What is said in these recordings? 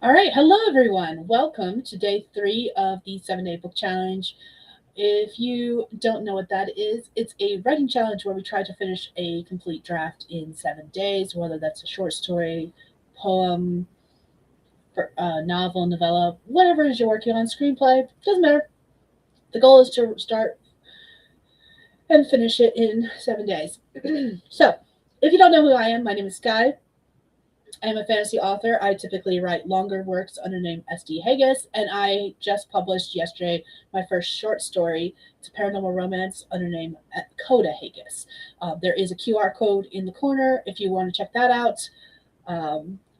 All right, hello everyone. Welcome to day 3 of the 7-day book challenge. If you don't know what that is, it's a writing challenge where we try to finish a complete draft in 7 days, whether that's a short story, poem, novel, novella, whatever it is you're working on, screenplay, doesn't matter. The goal is to start and finish it in 7 days. So, if you don't know who I am, my name is Skye. I am a fantasy author. I typically write longer works under the name SD Hegyes, and I just published yesterday my first short story. It's a paranormal romance under the name Kota Hegyes. There is a QR code in the corner if you want to check that out.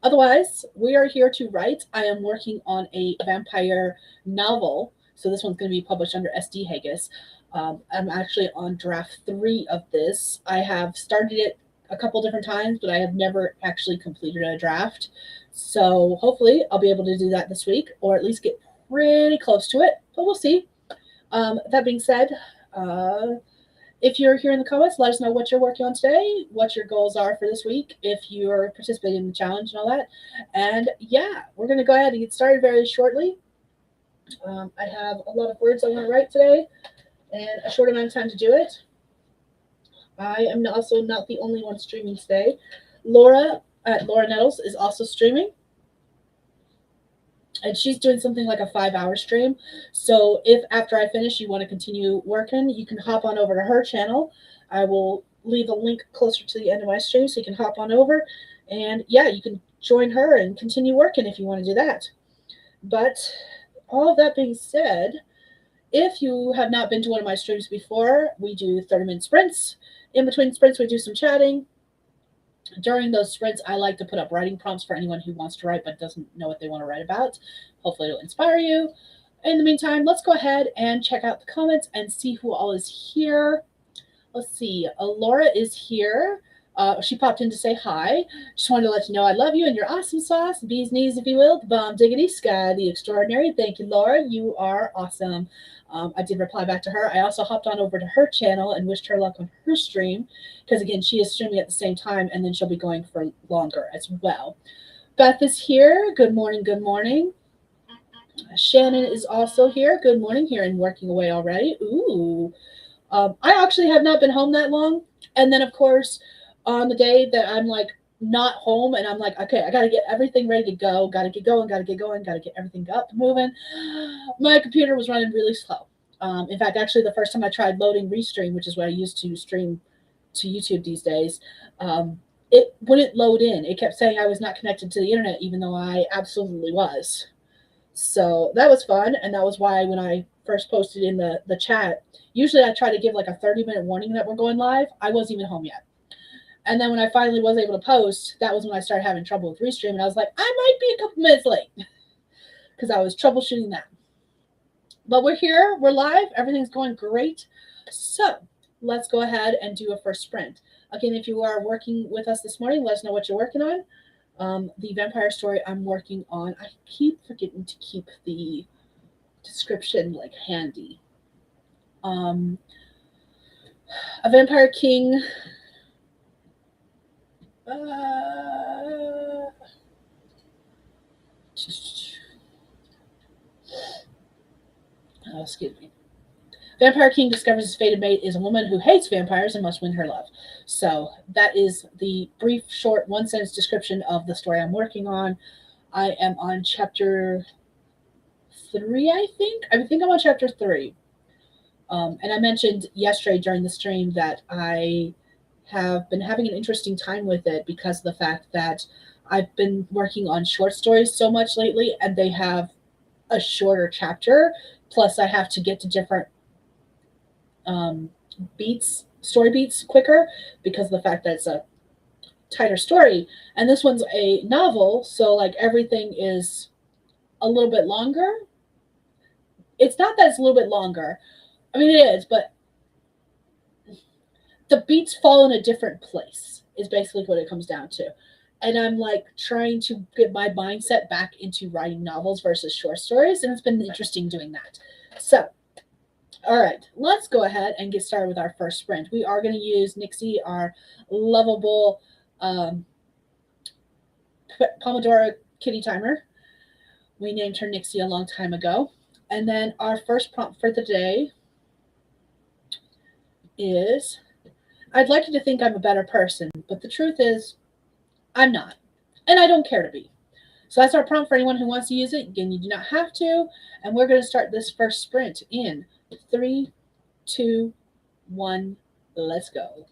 Otherwise, we are here to write. I am working on a vampire novel, so this one's going to be published under SD Hegyes. I'm actually on draft 3 of this. I have started it a couple different times, but I have never actually completed a draft. So hopefully I'll be able to do that this week, or at least get pretty close to it, but we'll see. That being said, if you're here in the comments, let us know what you're working on today, what your goals are for this week, if you're participating in the challenge and all that. And yeah, we're going to go ahead and get started very shortly. I have a lot of words I want to write today and a short amount of time to do it. I am also not the only one streaming today. Laura at Laura Nettles is also streaming. And she's doing something like a 5-hour stream. So if after I finish you want to continue working, you can hop on over to her channel. I will leave a link closer to the end of my stream so you can hop on over. And yeah, you can join her and continue working if you want to do that. But all of that being said, if you have not been to one of my streams before, we do 30-minute sprints. In between sprints, we do some chatting. During those sprints, I like to put up writing prompts for anyone who wants to write but doesn't know what they want to write about. Hopefully it'll inspire you. In the meantime, let's go ahead and check out the comments and see who all is here. Let's see. Laura is here. She popped in to say hi. Just wanted to let you know I love you and your awesome sauce. Bee's knees, if you will. The bomb diggity, Skye, the extraordinary. Thank you, Laura. You are awesome. I did reply back to her. I also hopped on over to her channel and wished her luck on her stream because, again, she is streaming at the same time, and then she'll be going for longer as well. Beth is here. Good morning, good morning. Shannon is also here. Good morning, here and working away already. Ooh. I actually have not been home that long. And then, of course, on the day that I'm like not home and I'm like, okay, I got to get everything ready to go, got to get going, got to get everything up moving. My computer was running really slow. In fact, actually, the first time I tried loading Restream, which is what I used to stream to YouTube these days, it wouldn't load in. It kept saying I was not connected to the internet, even though I absolutely was. So that was fun, and that was why when I first posted in the chat, usually I try to give like a 30-minute warning that we're going live. I wasn't even home yet. And then when I finally was able to post, that was when I started having trouble with Restream, and I was like, I might be a couple minutes late because I was troubleshooting that. But we're here, we're live, everything's going great. So let's go ahead and do a first sprint. Again, if you are working with us this morning, let us know what you're working on. The vampire story I'm working on, I keep forgetting to keep the description like handy. A vampire king. Excuse me. Vampire King discovers his fated mate is a woman who hates vampires and must win her love. So that is the brief, short, one-sentence description of the story I'm working on. I am on chapter 3, I think. I think I'm on chapter 3. And I mentioned yesterday during the stream that I have been having an interesting time with it because of the fact that I've been working on short stories so much lately, and they have a shorter chapter. Plus, I have to get to different story beats quicker because of the fact that it's a tighter story. And this one's a novel, so like everything is a little bit longer. It's not that it's a little bit longer. I mean, it is, but the beats fall in a different place is basically what it comes down to. And I'm like trying to get my mindset back into writing novels versus short stories, and it's been interesting doing that. So, all right, let's go ahead and get started with our first sprint. We are going to use Nixie, our lovable Pomodoro kitty timer. We named her Nixie a long time ago. And then our first prompt for the day is, I'd like you to think I'm a better person, but the truth is, I'm not. And I don't care to be. So that's our prompt for anyone who wants to use it. Again, you do not have to. And we're going to start this first sprint in 3, 2, 1. Let's go.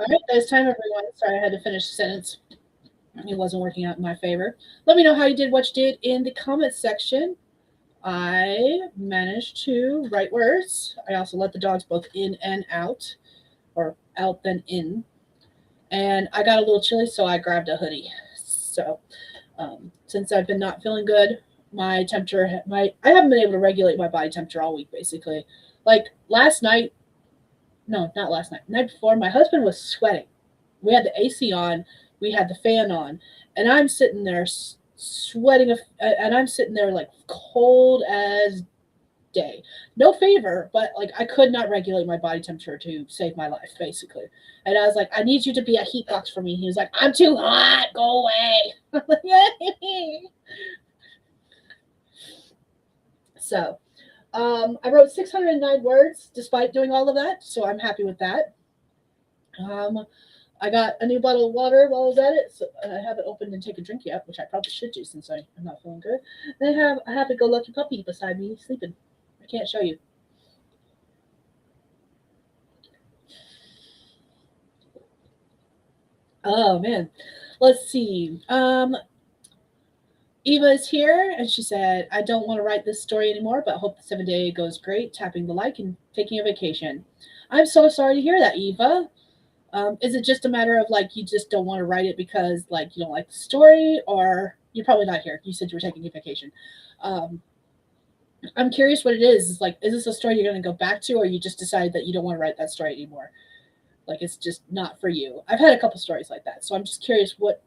All right, that's time, everyone. Sorry, I had to finish the sentence. It wasn't working out in my favor. Let me know how you did what you did in the comments section. I managed to write words. I also let the dogs both in and out, or out then in. And I got a little chilly, so I grabbed a hoodie. So since I've been not feeling good, my temperature, I haven't been able to regulate my body temperature all week, basically. Like last night, no, not last night, the night before, my husband was sweating. We had the AC on, we had the fan on, and I'm sitting there sweating, and I'm sitting there like cold as day. No fever, but like I could not regulate my body temperature to save my life, basically. And I was like, I need you to be a heat box for me. He was like, I'm too hot. Go away. So I wrote 609 words despite doing all of that, so I'm happy with that. I got a new bottle of water while I was at it, so I haven't opened and take a drink yet, which I probably should do since I'm not feeling good. And I have a happy-go-lucky puppy beside me sleeping. I can't show you. Oh man, let's see. Eva is here, and she said, "I don't want to write this story anymore, but hope the 7 day goes great. Tapping the like and taking a vacation." I'm so sorry to hear that, Eva. Is it just a matter of like you just don't want to write it because like you don't like the story, or you're probably not here? You said you were taking a vacation. Um, I'm curious what it is. Is like, is this a story you're going to go back to, or you just decided that you don't want to write that story anymore? Like it's just not for you. I've had a couple stories like that, so I'm just curious what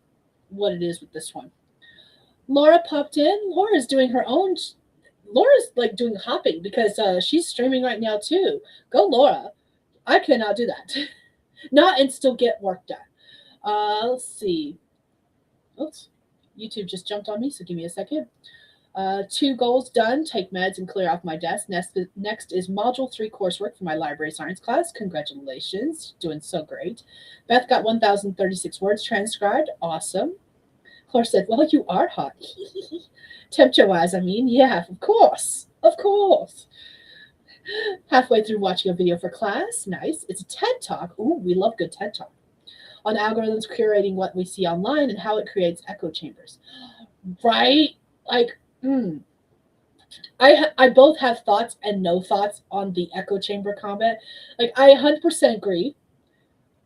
it is with this one. Laura popped in. Laura's doing her own. Laura's like doing hopping because she's streaming right now too. Go, Laura! I cannot do that. Not and still get work done. Let's see. Oops, YouTube just jumped on me, so give me a second. 2 goals done. Take meds and clear off my desk. Next is Module 3 coursework for my library science class. Congratulations. Doing so great. Beth got 1,036 words transcribed. Awesome. Claire said, well, you are hot. Temperature-wise, I mean. Yeah, of course. Of course. Halfway through watching a video for class. Nice. It's a TED Talk. Ooh, we love good TED Talk. On algorithms curating what we see online and how it creates echo chambers. Right? Like, I both have thoughts and no thoughts on the echo chamber comment. Like, I 100% agree,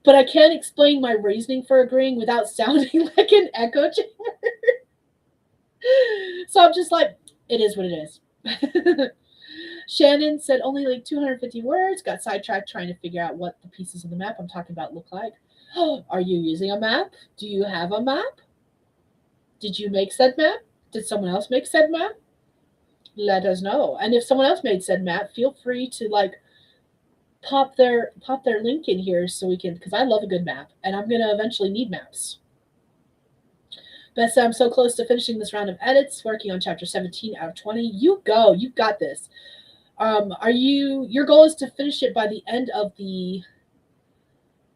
but I can't explain my reasoning for agreeing without sounding like an echo chamber. So I'm just like, it is what it is. Shannon said only like 250 words, got sidetracked trying to figure out what the pieces of the map I'm talking about look like. Are you using a map? Do you have a map? Did you make said map? Did someone else make said map? Let us know. And if someone else made said map, feel free to like pop their link in here so we can, because I love a good map and I'm gonna eventually need maps. Beth said, I'm so close to finishing this round of edits, working on chapter 17 out of 20. You go, you've got this. Your goal is to finish it by the end of the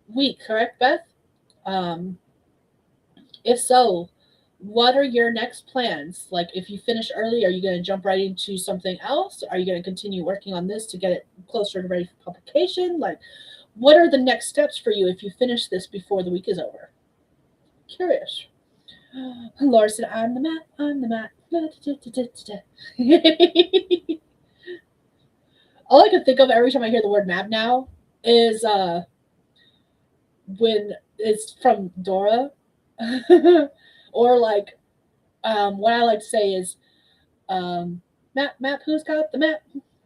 week, correct, Beth? If so, what are your next plans? Like, if you finish early, are you going to jump right into something else? Are you going to continue working on this to get it closer to ready for publication? Like, what are the next steps for you if you finish this before the week is over? Curious. Laura said, I'm the map, I'm the map. All I can think of every time I hear the word map now is when it's from Dora. Or like what I like to say is map, who's got the map?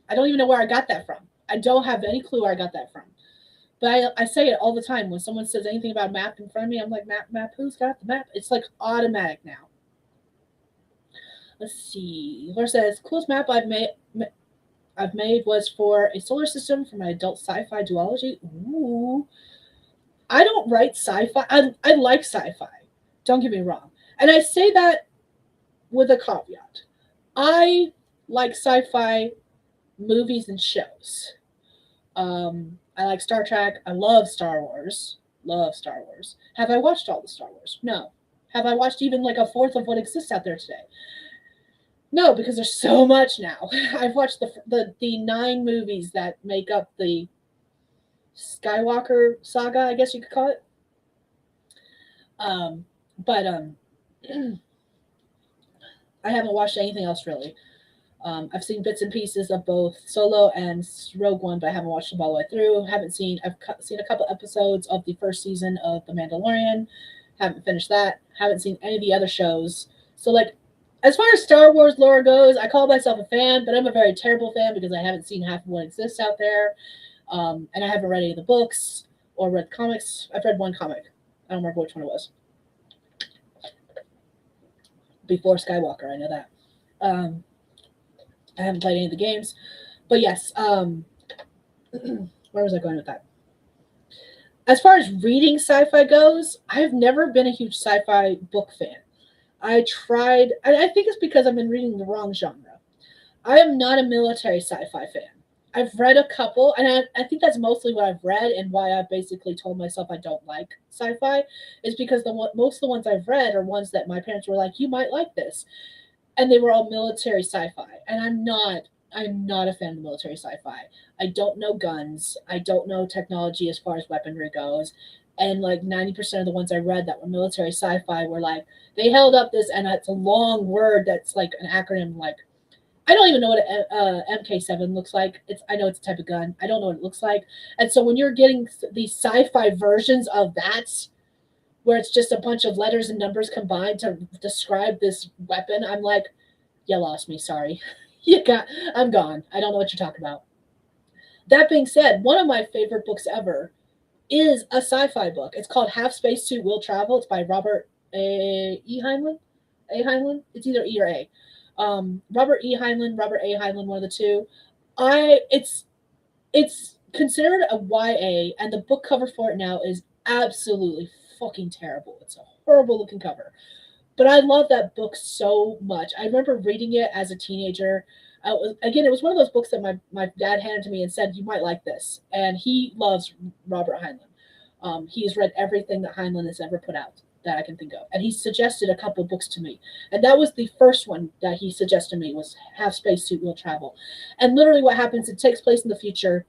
I don't even know where I got that from. I don't have any clue where I got that from. But I say it all the time. When someone says anything about map in front of me, I'm like, map, who's got the map? It's like automatic now. Let's see. Laura says, coolest map I've made was for a solar system for my adult sci-fi duology. Ooh. I don't write sci-fi. I like sci-fi. Don't get me wrong. And I say that with a caveat. I like sci-fi movies and shows. I like Star Trek. I love Star Wars. Love Star Wars. Have I watched all the Star Wars? No. Have I watched even like a fourth of what exists out there today? No, because there's so much now. I've watched the 9 movies that make up the Skywalker saga, I guess you could call it. But I haven't watched anything else really. I've seen bits and pieces of both Solo and Rogue One, but I haven't watched them all the way through. I've seen a couple episodes of the first season of The Mandalorian. Haven't finished that. Haven't seen any of the other shows. So like, as far as Star Wars lore goes, I call myself a fan, but I'm a very terrible fan because I haven't seen half of what exists out there, and I haven't read any of the books or read comics. I've read one comic. I don't remember which one it was. Before Skywalker, I know that. I haven't played any of the games, but yes. Where was I going with that? As far as reading sci-fi goes, I've never been a huge sci-fi book fan. I tried, and I think it's because I've been reading the wrong genre. I am not a military sci-fi fan. I've read a couple, and I think that's mostly what I've read, and why I've basically told myself I don't like sci-fi is because most of the ones I've read are ones that my parents were like, "You might like this," and they were all military sci-fi, and I'm not a fan of military sci-fi. I don't know guns. I don't know technology as far as weaponry goes. And like 90% of the ones I read that were military sci-fi were like, they held up this, and it's a long word that's like an acronym. Like, I don't even know what a MK7 looks like. I know it's a type of gun. I don't know what it looks like. And so when you're getting these sci-fi versions of that, where it's just a bunch of letters and numbers combined to describe this weapon, I'm like, you lost me. Sorry. I'm gone. I don't know what you're talking about. That being said, one of my favorite books ever is a sci-fi book. It's called Half Spacesuit Will Travel. It's by Robert Heinlein. It's either E or A. Robert E. Heinlein, Robert A. Heinlein, one of the two. It's considered a YA, and the book cover for it now is absolutely fucking terrible. It's a horrible looking cover. But I love that book so much. I remember reading it as a teenager. It was one of those books that my dad handed to me and said, "You might like this." And he loves Robert Heinlein. He's read everything that Heinlein has ever put out that I can think of. And he suggested a couple of books to me. And that was the first one that he suggested to me was Half Spacesuit Will Travel. And literally what happens, it takes place in the future.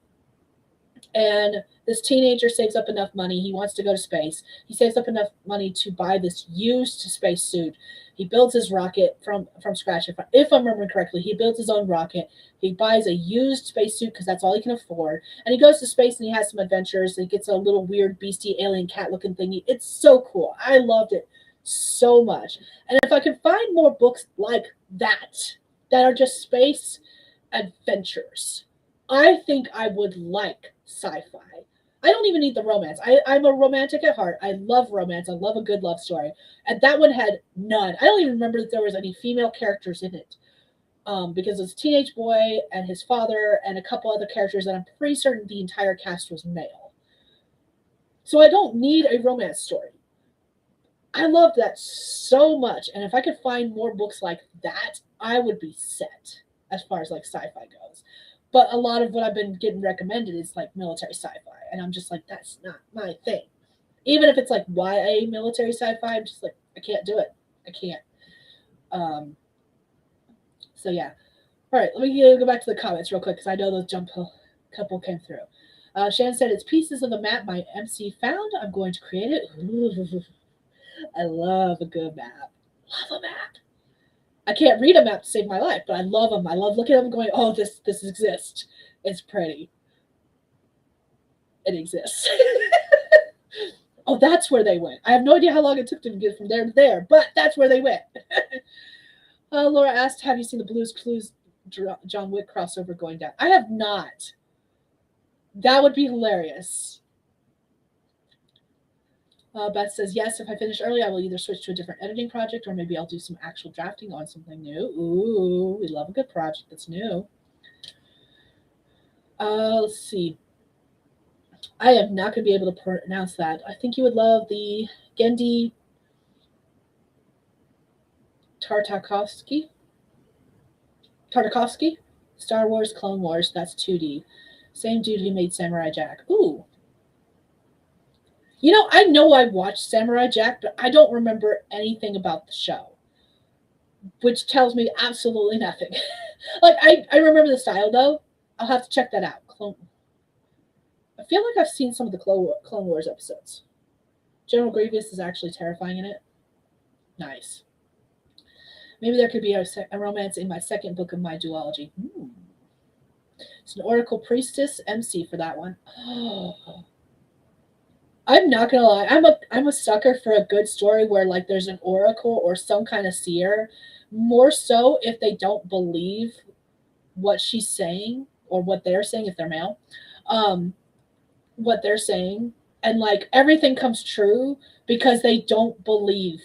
And this teenager saves up enough money. He wants to go to space. He saves up enough money to buy this used spacesuit. He builds his rocket from scratch. If I'm remembering correctly, he builds his own rocket. He buys a used spacesuit because that's all he can afford. And he goes to space and he has some adventures. He gets a little weird beastie alien cat looking thingy. It's so cool. I loved it so much. And if I could find more books like that are just space adventures, I think I would like sci-fi. I don't even need the romance. I'm a romantic at heart. I love romance. I love a good love story. And that one had none. I don't even remember that there was any female characters in it. Because it's a teenage boy and his father and a couple other characters, and I'm pretty certain the entire cast was male. So I don't need a romance story. I love that so much. And if I could find more books like that, I would be set as far as like sci-fi goes. But a lot of what I've been getting recommended is like military sci-fi. And I'm just like, that's not my thing. Even if it's like YA military sci-fi, I'm just like, I can't do it. I can't. So yeah. All right, let me go back to the comments real quick because I know those couple came through. Shannon said, it's pieces of the map my MC found. I'm going to create it. Ooh, I love a good map. Love a map. I can't read a map to save my life, but I love them. I love looking at them and going, oh, this exists. It's pretty. It exists. Oh, that's where they went. I have no idea how long it took them to get from there to there, but that's where they went. Laura asked, have you seen the Blue's Clues John Wick crossover going down? I have not. That would be hilarious. Beth says, yes, if I finish early, I will either switch to a different editing project or maybe I'll do some actual drafting on something new. Ooh, we love a good project that's new. Let's see. I am not going to be able to pronounce that. I think you would love the Genndy Tartakovsky. Star Wars Clone Wars. That's 2D. Same dude who made Samurai Jack. Ooh. You know I watched Samurai Jack, but I don't remember anything about the show, which tells me absolutely nothing. Like, I remember the style, though. I'll have to check that out. I feel like I've seen some of the Clone Wars episodes. General Grievous is actually terrifying in it. Nice. Maybe there could be a romance in my second book of my duology. It's an Oracle Priestess MC for that one. I'm not gonna lie, I'm a sucker for a good story where like there's an oracle or some kind of seer. More so if they don't believe what she's saying or what they're saying if they're male, um, what they're saying, and like everything comes true because they don't believe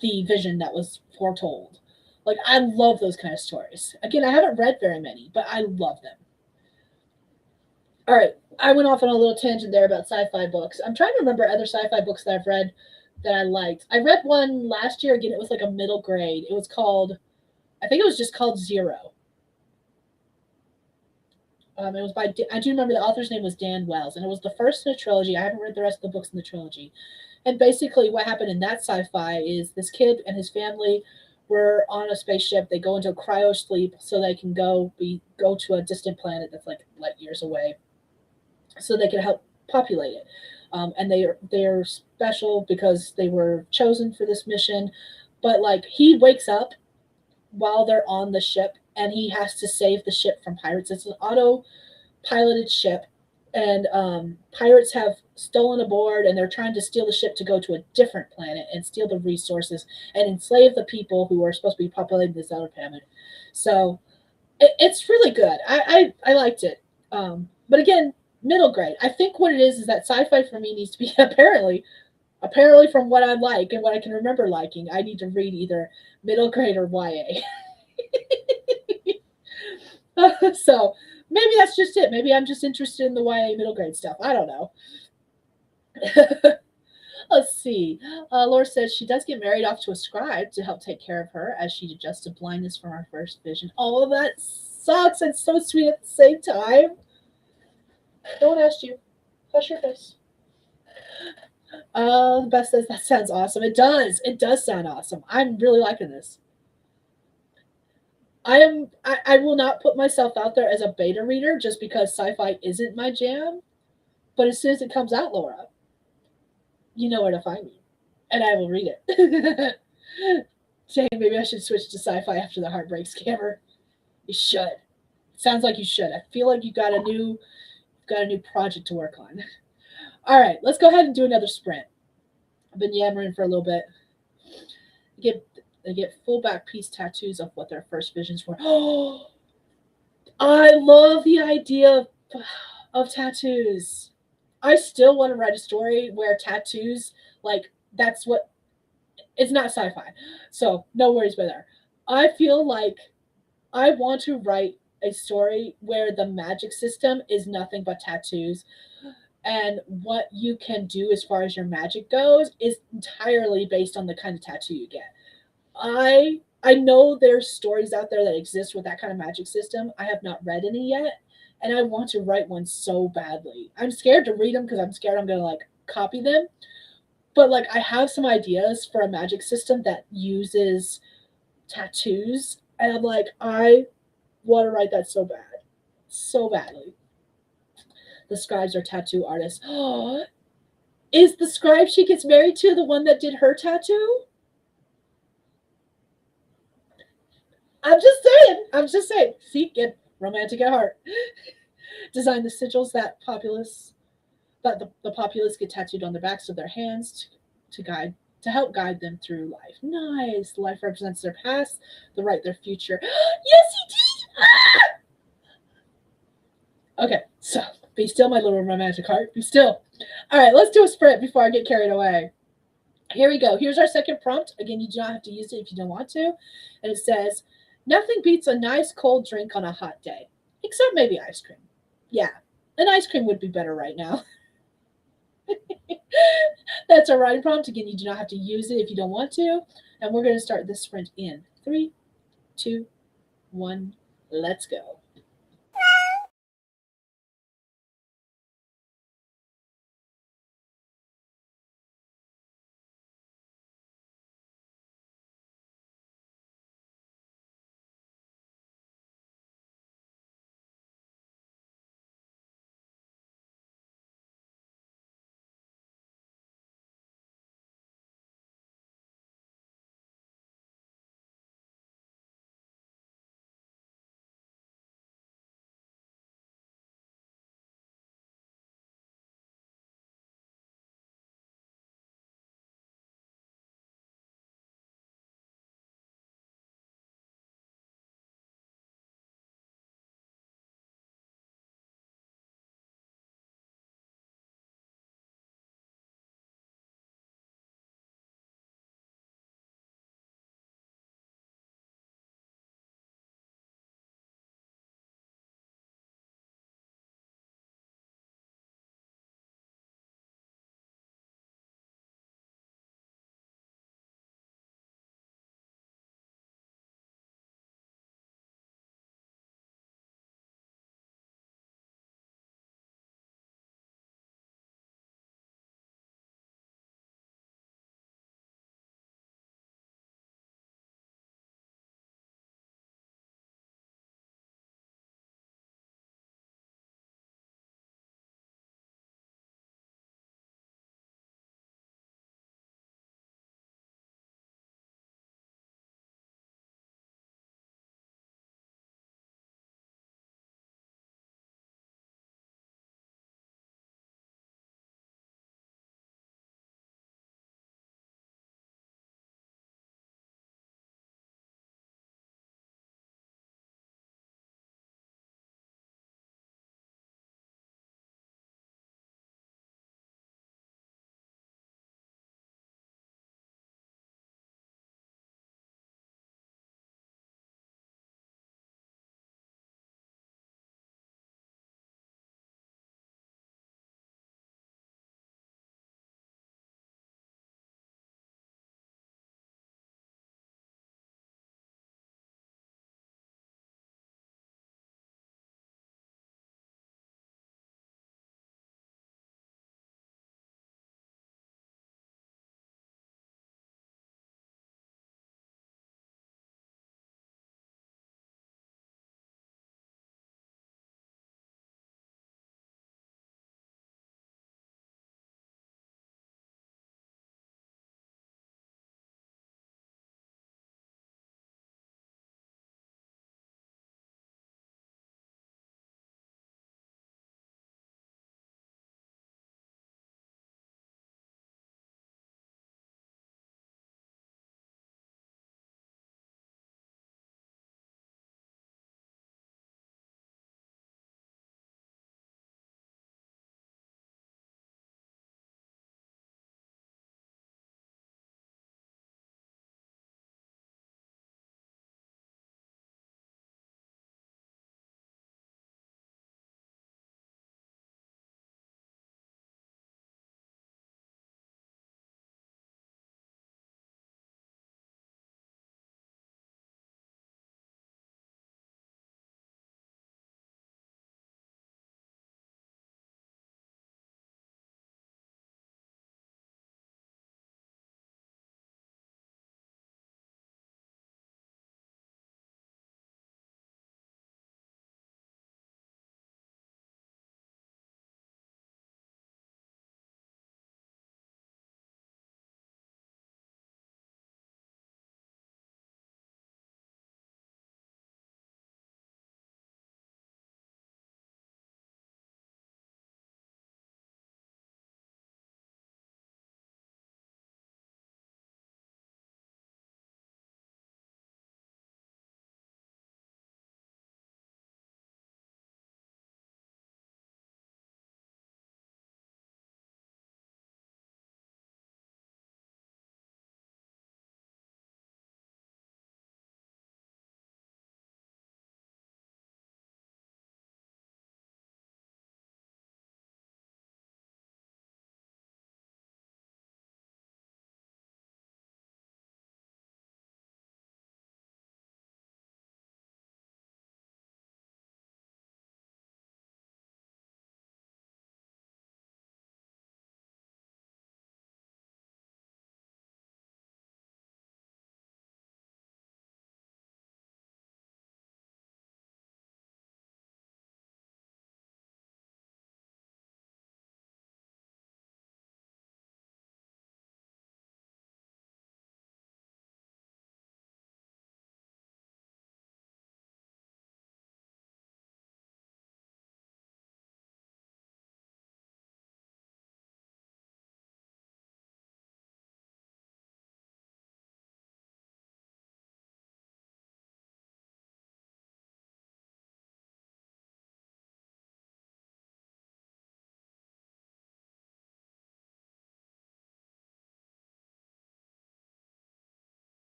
the vision that was foretold. Like I love those kind of stories. Again, I haven't read very many, but I love them. All right, I went off on a little tangent there about sci-fi books. I'm trying to remember other sci-fi books that I've read that I liked. I read one last year. Again, it was like a middle grade. It was called, I think it was just called Zero. It was by, I do remember the author's name was Dan Wells, and it was the first in a trilogy. I haven't read the rest of the books in the trilogy. And basically, what happened in that sci-fi is this kid and his family were on a spaceship. They go into a cryo sleep so they can go to a distant planet that's like light years away, so they can help populate it. And they're special because they were chosen for this mission. But like he wakes up while they're on the ship, and he has to save the ship from pirates. It's an auto-piloted ship, and pirates have stolen aboard, and they're trying to steal the ship to go to a different planet and steal the resources and enslave the people who are supposed to be populating this other planet. So it's really good. I liked it. But again, middle grade. I think what it is that sci-fi for me needs to be apparently from what I like and what I can remember liking, I need to read either middle grade or YA. So maybe that's just it. Maybe I'm just interested in the YA middle grade stuff. I don't know. Let's see. Laura says she does get married off to a scribe to help take care of her as she adjusts to blindness from her first vision. Oh, that sucks. It's so sweet at the same time. No one asked you. Hush your face. Beth says that sounds awesome. It does. It does sound awesome. I'm really liking this. I will not put myself out there as a beta reader just because sci-fi isn't my jam. But as soon as it comes out, Laura, you know where to find me. And I will read it. Jane, maybe I should switch to sci-fi after the Heartbreak Scammer. You should. Sounds like you should. I feel like you got a new project to work on. All right, let's go ahead and do another sprint. I've been yammering for a little bit. They get full back piece tattoos of what their first visions were. Oh, I love the idea of tattoos. I still want to write a story where tattoos, like, that's what, it's not sci-fi. So no worries by there. I feel like I want to write a story where the magic system is nothing but tattoos, and what you can do as far as your magic goes is entirely based on the kind of tattoo you get. I know there's stories out there that exist with that kind of magic system. I have not read any yet, and I want to write one so badly. I'm scared to read them because I'm scared I'm going to like copy them. But like I have some ideas for a magic system that uses tattoos, and I'm like I want to write that so bad. So badly. The scribes are tattoo artists. Is the scribe she gets married to the one that did her tattoo? I'm just saying. I'm just saying. See, get romantic at heart. Design the sigils that the populace get tattooed on the backs of their hands to help guide them through life. Nice. Life represents their past, the right their future. Yes, he did. Okay, so be still, my little romantic heart. Be still. All right, let's do a sprint before I get carried away. Here we go. Here's our second prompt. Again, you do not have to use it if you don't want to. And it says, nothing beats a nice cold drink on a hot day, except maybe ice cream. Yeah, an ice cream would be better right now. That's our writing prompt. Again, you do not have to use it if you don't want to. And we're going to start this sprint in 3, 2, 1. Let's go.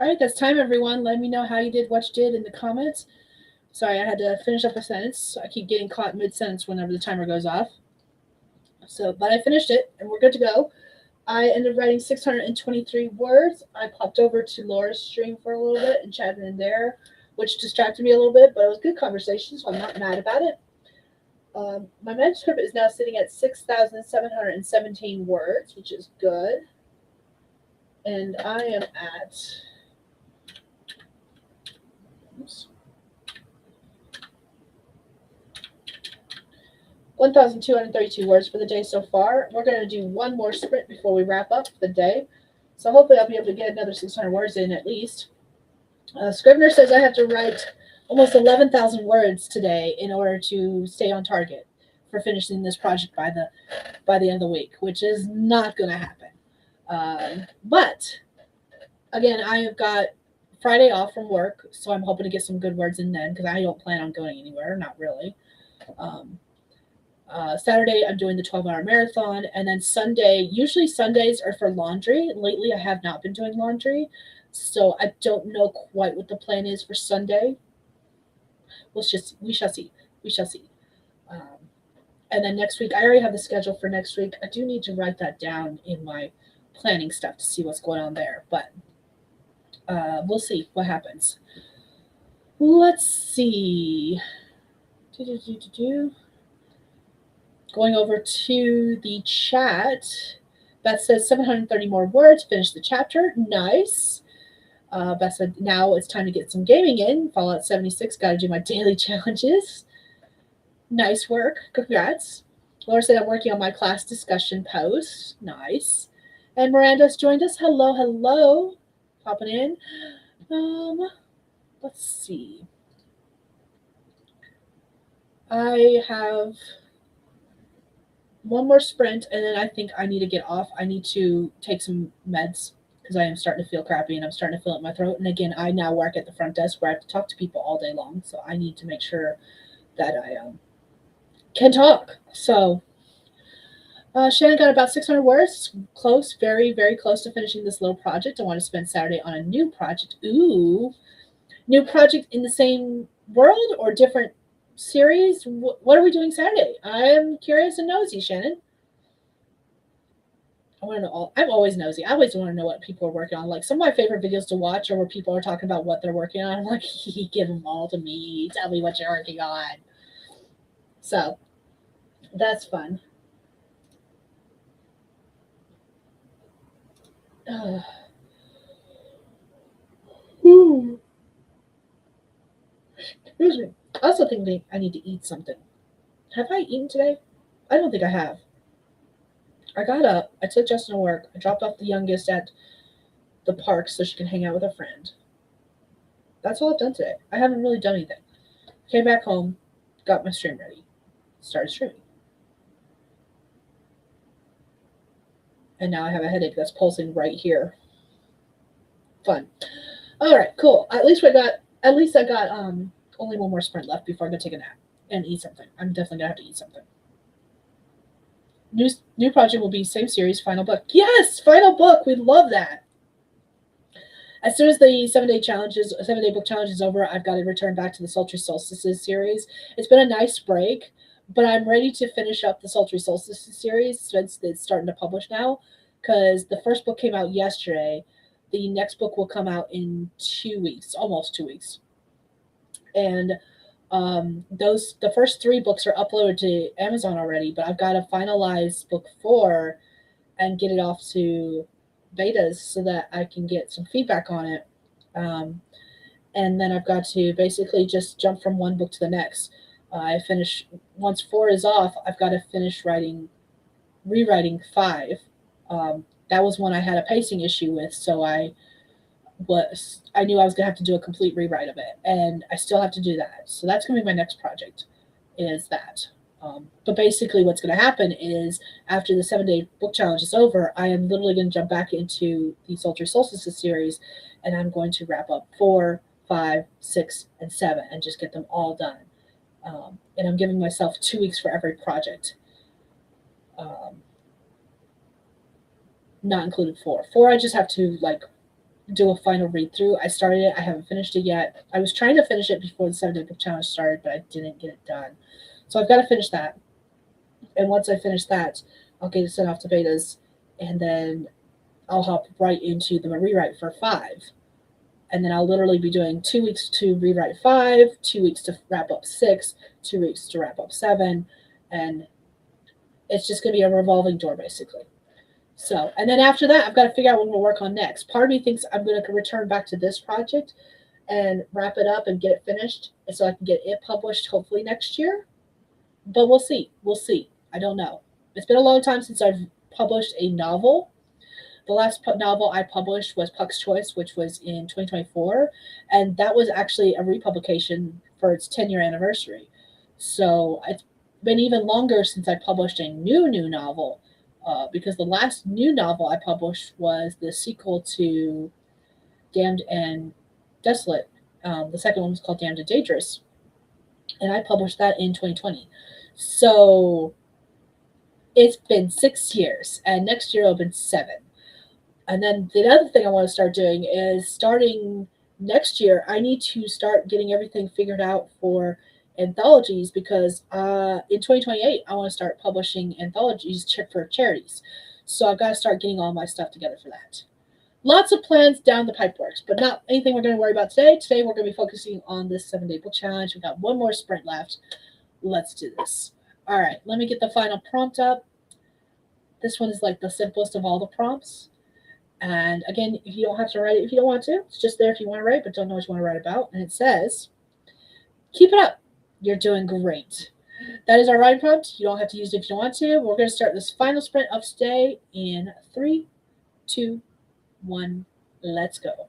All right, that's time, everyone. Let me know how you did, what you did in the comments. Sorry, I had to finish up a sentence. I keep getting caught mid-sentence whenever the timer goes off. So, but I finished it, and we're good to go. I ended up writing 623 words. I popped over to Laura's stream for a little bit and chatted in there, which distracted me a little bit, but it was good conversation, so I'm not mad about it. My manuscript is now sitting at 6,717 words, which is good. And I am at 1,232 words for the day so far. We're going to do one more sprint before we wrap up the day. So hopefully I'll be able to get another 600 words in at least. Scrivener says I have to write almost 11,000 words today in order to stay on target for finishing this project by the end of the week, which is not going to happen. But again, I have got Friday off from work, so I'm hoping to get some good words in then because I don't plan on going anywhere, not really. Saturday, I'm doing the 12-hour marathon, and then Sunday, usually Sundays are for laundry. Lately, I have not been doing laundry, so I don't know quite what the plan is for Sunday. We shall see. And then next week, I already have the schedule for next week. I do need to write that down in my planning stuff to see what's going on there, but we'll see what happens. Let's see. Going over to the chat, Beth says 730 more words, finish the chapter. Nice. Beth said, now it's time to get some gaming in. Fallout 76, got to do my daily challenges. Nice work. Congrats. Laura said, I'm working on my class discussion post. Nice. And Miranda's joined us. Hello, hello. Popping in. Let's see. I have one more sprint, and then I think I need to get off. I need to take some meds because I am starting to feel crappy and I'm starting to feel it in my throat. And again, I now work at the front desk where I have to talk to people all day long, so I need to make sure that I can talk. So Shannon got about 600 words. Close, very, very close to finishing this little project. I want to spend Saturday on a new project. Ooh, new project in the same world or different series? What are we doing Saturday? I'm curious and nosy, Shannon. I want to know. I'm always nosy. I always want to know what people are working on. Like some of my favorite videos to watch are where people are talking about what they're working on. I'm like, give them all to me. Tell me what you're working on. So that's fun. Excuse me. I also think I need to eat something. Have I eaten today? I don't think I have. I got up. I took Justin to work. I dropped off the youngest at the park so she can hang out with a friend. That's all I've done today. I haven't really done anything. Came back home, got my stream ready, started streaming. And now I have a headache that's pulsing right here. Fun. All right, cool. At least I got only one more sprint left before I go take a nap and eat something. I'm definitely gonna have to eat something. New project will be same series, final book. Yes, final book. We love that. As soon as the 7-day book challenge is over, I've got to return back to the Sultry Solstices series. It's been a nice break, but I'm ready to finish up the Sultry Solstices series since it's starting to publish now, because the first book came out yesterday. The next book will come out in 2 weeks, almost 2 weeks. And the first 3 books are uploaded to Amazon already, but I've got to finalize book 4 and get it off to betas so that I can get some feedback on it. And then I've got to basically just jump from one book to the next. Once 4 is off, I've got to finish rewriting 5. That was one I had a pacing issue with, so I knew I was gonna have to do a complete rewrite of it, and I still have to do that. So that's gonna be my next project, is that. But basically what's going to happen is after the 7-day book challenge is over, I am literally going to jump back into the Sultry Solstices series, and I'm going to wrap up 4, 5, 6, and 7 and just get them all done. And I'm giving myself 2 weeks for every project. Not included 4. 4 I just have to do a final read through. I started it. I haven't finished it yet. I was trying to finish it before the 7-day book challenge started, but I didn't get it done. So I've got to finish that. And once I finish that, I'll get it sent off to betas, and then I'll hop right into the rewrite for 5. And then I'll literally be doing 2 weeks to rewrite 5, 2 weeks to wrap up 6, 2 weeks to wrap up 7, and it's just going to be a revolving door basically. So, and then after that, I've got to figure out what I'm going to work on next. Part of me thinks I'm going to return back to this project and wrap it up and get it finished, and so I can get it published hopefully next year. But we'll see. We'll see. I don't know. It's been a long time since I've published a novel. The last novel I published was Puck's Choice, which was in 2024, and that was actually a republication for its 10-year anniversary. So it's been even longer since I published a new novel, because the last new novel I published was the sequel to Damned and Desolate. The second one was called Damned and Dangerous, and I published that in 2020. So it's been 6 years, and next year it'll be 7. And then the other thing I want to start doing is starting next year, I need to start getting everything figured out for anthologies, because in 2028, I want to start publishing anthologies for charities. So I've got to start getting all my stuff together for that. Lots of plans down the pipe works, but not anything we're going to worry about today. Today, we're going to be focusing on this 7-day book challenge. We've got one more sprint left. Let's do this. All right, let me get the final prompt up. This one is like the simplest of all the prompts. And again, if you don't have to write it if you don't want to. It's just there if you want to write, but don't know what you want to write about. And it says, keep it up. You're doing great. That is our writing prompt. You don't have to use it if you don't want to. We're going to start this final sprint of today in 3, 2, 1. Let's go.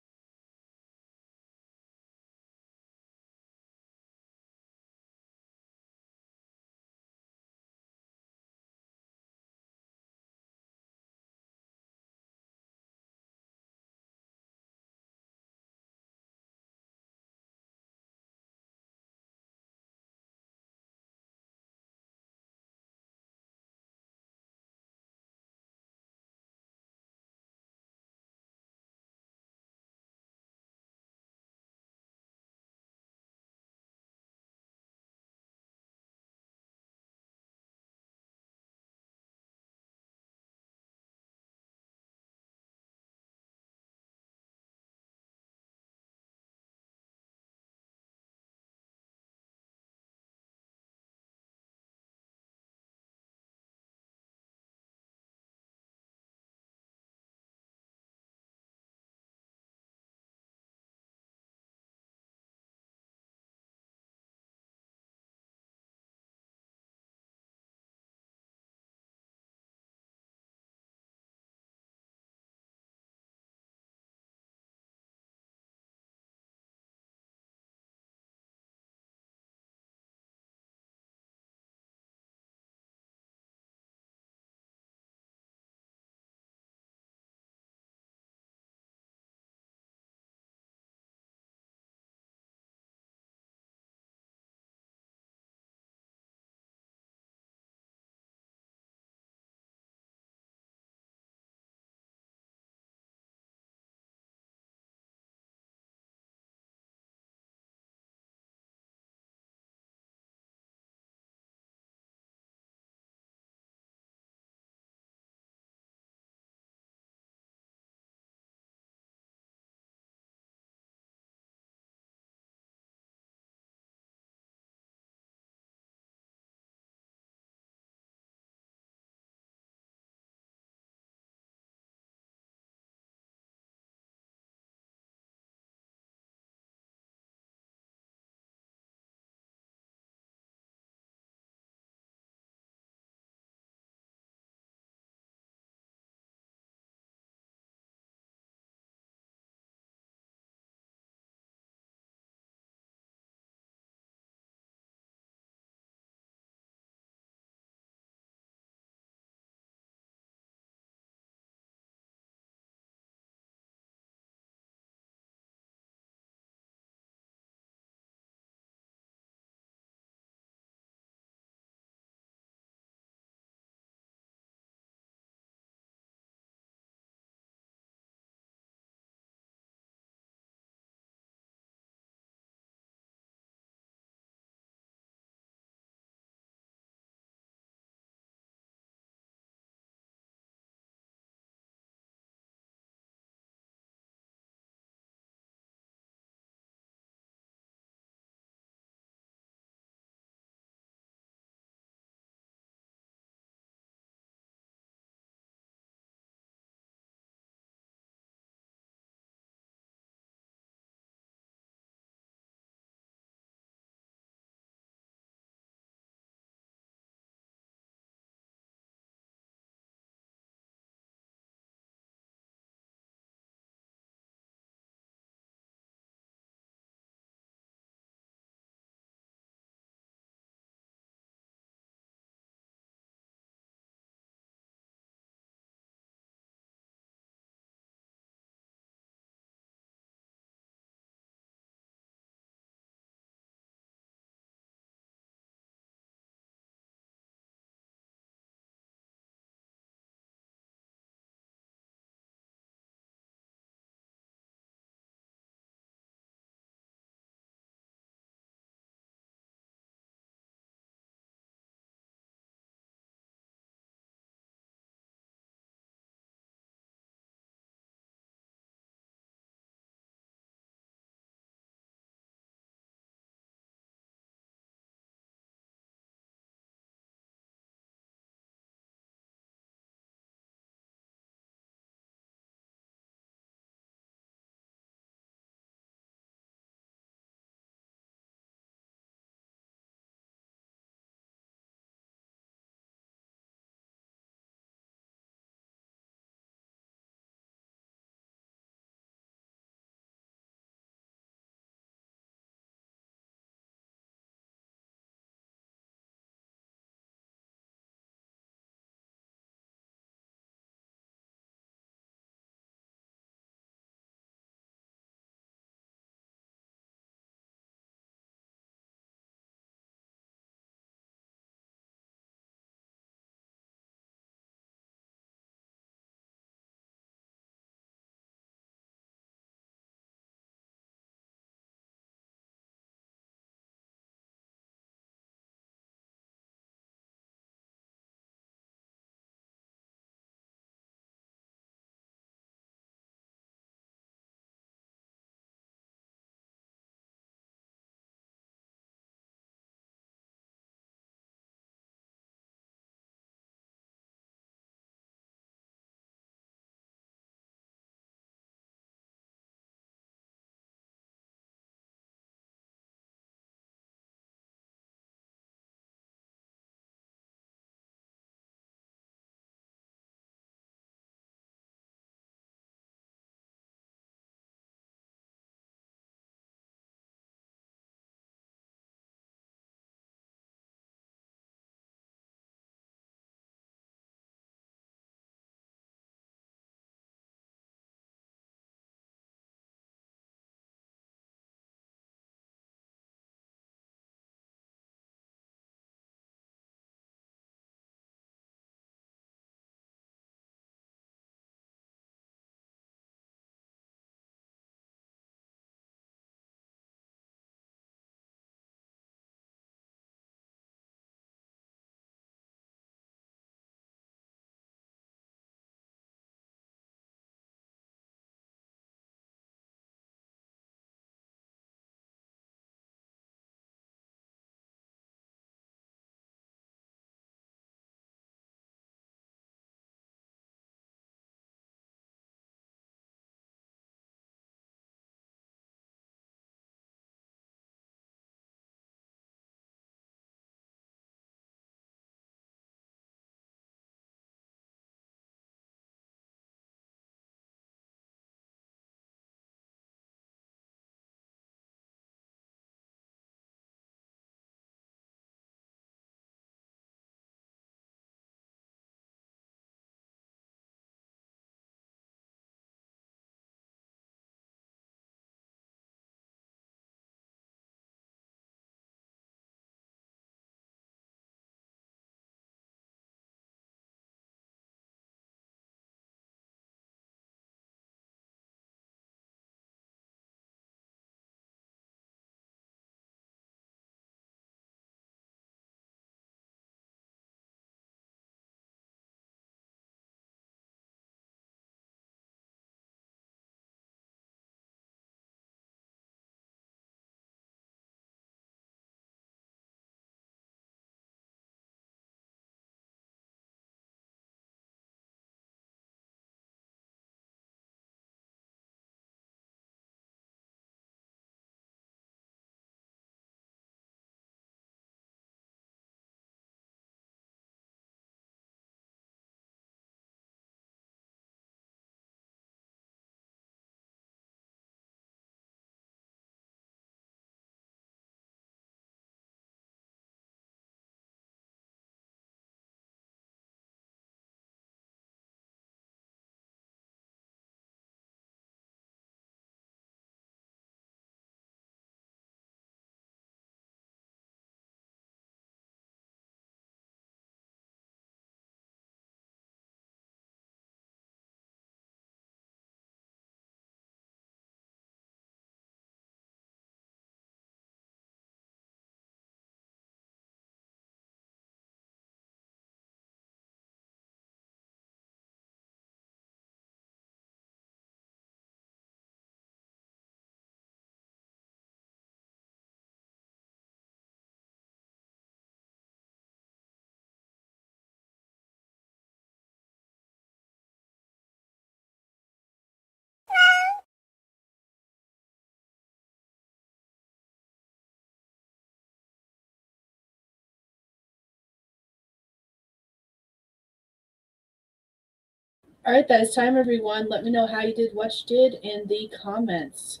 All right, that is time, everyone. Let me know how you did, what you did in the comments.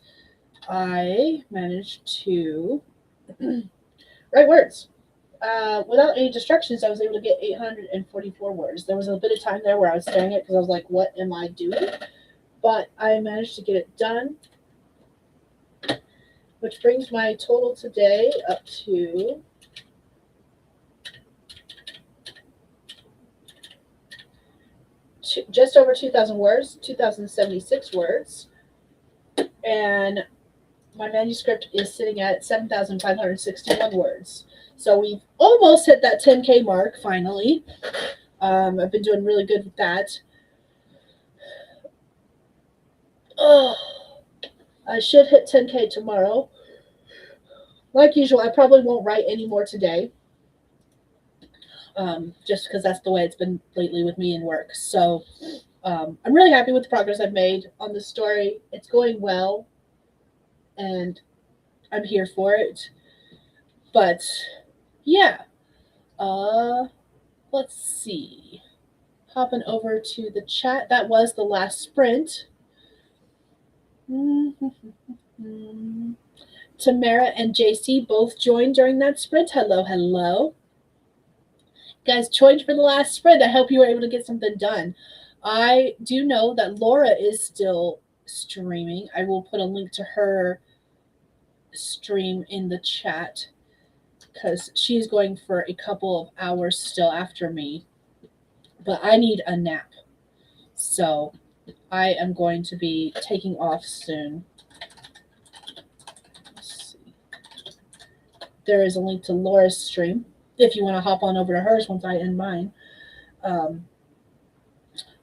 I managed to write words. Without any distractions, I was able to get 844 words. There was a bit of time there where I was staring at it because I was like, what am I doing? But I managed to get it done, which brings my total today up to just over 2,000 words, 2,076 words. And my manuscript is sitting at 7,561 words. So we've almost hit that 10K mark finally. I've been doing really good with that. Oh, I should hit 10K tomorrow. Like usual, I probably won't write any more today. Just because that's the way it's been lately with me in work. So I'm really happy with the progress I've made on the story. It's going well, and I'm here for it. But yeah, let's see. Hopping over to the chat. That was the last sprint. Tamara and JC both joined during that sprint. Hello, hello. Guys, joined for the last sprint. I hope you were able to get something done. I do know that Laura is still streaming. I will put a link to her stream in the chat because she's going for a couple of hours still after me. But I need a nap. So I am going to be taking off soon. Let's see. There is a link to Laura's stream if you want to hop on over to hers once I end mine.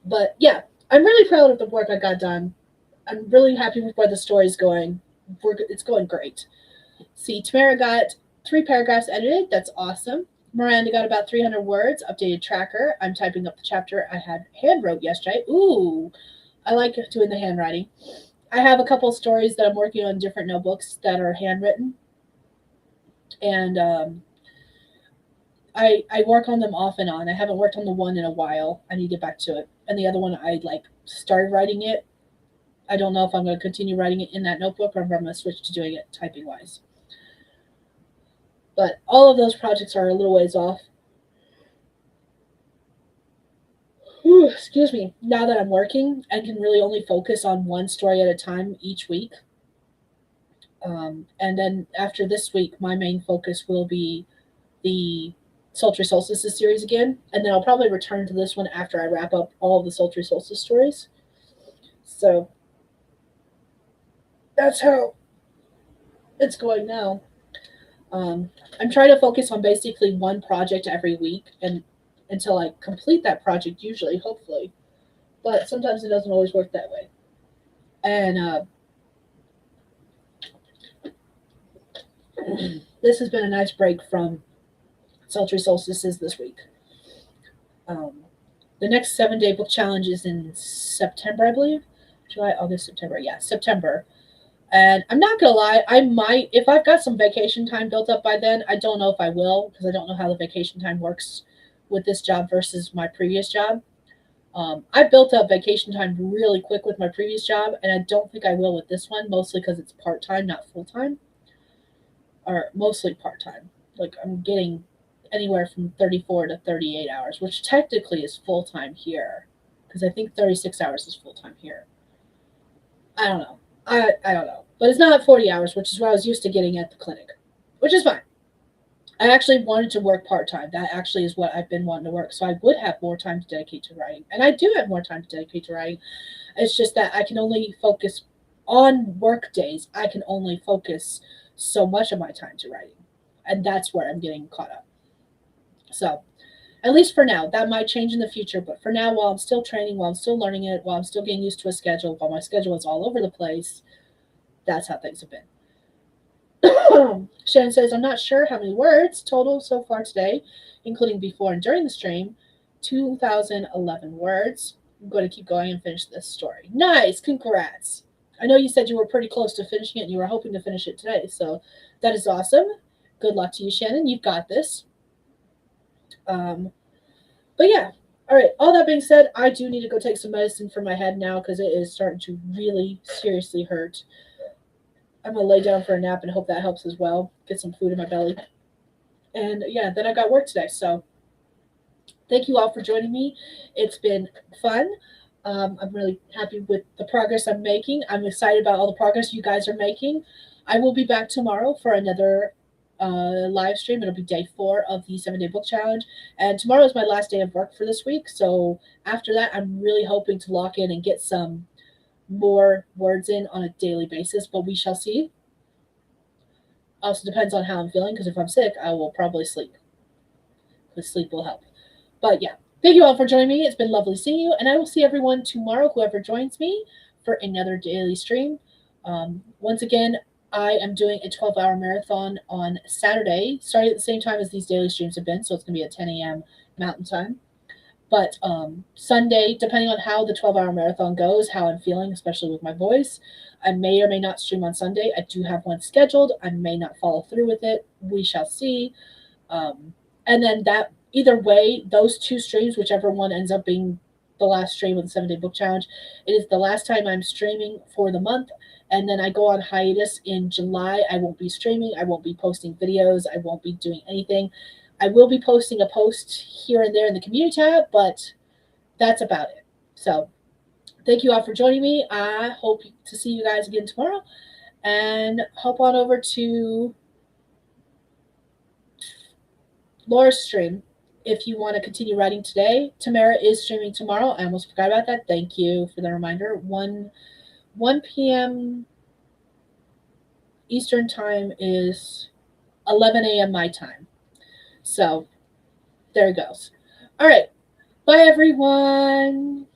But yeah, I'm really proud of the work I got done. I'm really happy with where the story's going. It's going great. See, Tamara got 3 paragraphs edited. That's awesome. Miranda got about 300 words, updated tracker. I'm typing up the chapter I had hand wrote yesterday. Ooh, I like doing the handwriting. I have a couple of stories that I'm working on different notebooks that are handwritten. And I work on them off and on. I haven't worked on the one in a while. I need to get back to it. And the other one, I started writing it. I don't know if I'm going to continue writing it in that notebook or if I'm going to switch to doing it typing wise. But all of those projects are a little ways off. Ooh, excuse me. Now that I'm working, I can really only focus on one story at a time each week. And then after this week, my main focus will be the Sultry Solstices series again. And then I'll probably return to this one after I wrap up all of the Sultry Solstice stories. So that's how it's going now. I'm trying to focus on basically one project every week and until I complete that project, usually, hopefully. But sometimes it doesn't always work that way. And this has been a nice break from Sultry Solstices this week. The next 7-day book challenge is in September, I believe. July, August, September. Yeah, September. And I'm not going to lie, I might, if I've got some vacation time built up by then, I don't know if I will, because I don't know how the vacation time works with this job versus my previous job. I built up vacation time really quick with my previous job, and I don't think I will with this one, mostly because it's part-time, not full-time. Or mostly part-time. I'm getting anywhere from 34 to 38 hours, which technically is full-time here, because I think 36 hours is full-time here. I don't know. I don't know. But it's not 40 hours, which is what I was used to getting at the clinic, which is fine. I actually wanted to work part-time. That actually is what I've been wanting to work. So I would have more time to dedicate to writing. And I do have more time to dedicate to writing. It's just that I can only focus on work days. I can only focus so much of my time to writing. And that's where I'm getting caught up. So at least for now, that might change in the future. But for now, while I'm still training, while I'm still learning it, while I'm still getting used to a schedule, while my schedule is all over the place, that's how things have been. Shannon says, I'm not sure how many words total so far today, including before and during the stream. 2,011 words. I'm going to keep going and finish this story. Nice. Congrats. I know you said you were pretty close to finishing it and you were hoping to finish it today. So that is awesome. Good luck to you, Shannon. You've got this. But yeah, All right, all that being said, I do need to go take some medicine for my head now because it is starting to really seriously hurt. I'm going to lay down for a nap and hope that helps as well. Get some food in my belly. And yeah, then I got work today. So thank you all for joining me. It's been fun. I'm really happy with the progress I'm making. I'm excited about all the progress you guys are making. I will be back tomorrow for another live stream. It'll be day 4 of the 7-day book challenge. And tomorrow is my last day of work for this week. So after that, I'm really hoping to lock in and get some more words in on a daily basis, but we shall see. Also depends on how I'm feeling, because if I'm sick, I will probably sleep, because sleep will help. But yeah, thank you all for joining me. It's been lovely seeing you, and I will see everyone tomorrow, whoever joins me, for another daily stream. Once again, I am doing a 12-hour marathon on Saturday, starting at the same time as these daily streams have been, so it's going to be at 10 a.m. Mountain Time. But Sunday, depending on how the 12-hour marathon goes, how I'm feeling, especially with my voice, I may or may not stream on Sunday. I do have one scheduled. I may not follow through with it. We shall see. And then that either way, those 2 streams, whichever one ends up being the last stream of the 7-day book challenge, it is the last time I'm streaming for the month. And then I go on hiatus in July. I won't be streaming. I won't be posting videos. I won't be doing anything. I will be posting a post here and there in the community tab, but that's about it. So thank you all for joining me. I hope to see you guys again tomorrow. And hop on over to Laura's stream if you want to continue writing today. Tamara is streaming tomorrow. I almost forgot about that. Thank you for the reminder. 1 p.m. Eastern time is 11 a.m. my time. So there it goes. All right. Bye, everyone.